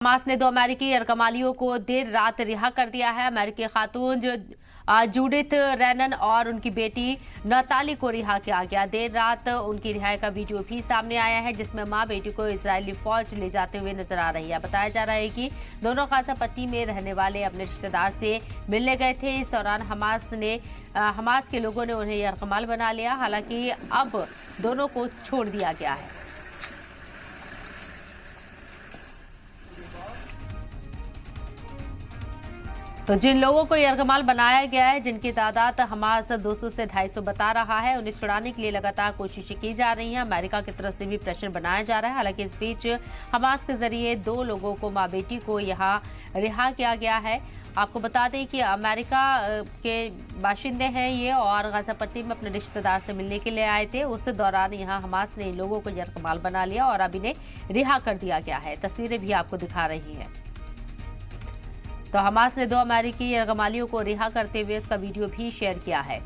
Hamas ने 2 अमेरिकी यरगमालियों को देर रात रिहा कर दिया है। अमेरिकी खातून जूडिथ रैनन और उनकी बेटी नताली को रिहा किया गया। देर रात उनकी रिहाई का वीडियो भी सामने आया है, जिसमें मां बेटी को इजरायली फौज ले जाते हुए नजर आ रही है। बताया जा रहा है कि दोनों गाजा पट्टी में रहने वाले अपने रिश्तेदार से मिलने गए थे। इस दौरान हमास के लोगों ने उन्हें यरगमाल बना लिया। हालांकि अब दोनों को छोड़ दिया गया है। तो जिन लोगों को यरगमाल बनाया गया है, जिनकी तादाद हमास 200 से 250 बता रहा है, उन्हें छुड़ाने के लिए लगातार कोशिशें की जा रही हैं। अमेरिका की तरफ से भी प्रेशर बनाया जा रहा है। हालांकि इस बीच हमास के जरिए 2 लोगों को, मां बेटी को यहां रिहा किया गया है। आपको बता दें कि अमेरिका के बाशिंदे हैं ये और गाजा पट्टी में अपने रिश्तेदार से मिलने के लिए आए थे। उस दौरान यहां हमास ने इन लोगों को यरगमाल बना लिया और अब इन्हें रिहा कर दिया गया है। तस्वीरें भी आपको दिखा रही हैं। तो हमास ने 2 अमेरिकी यरगमालियों को रिहा करते हुए इसका वीडियो भी शेयर किया है।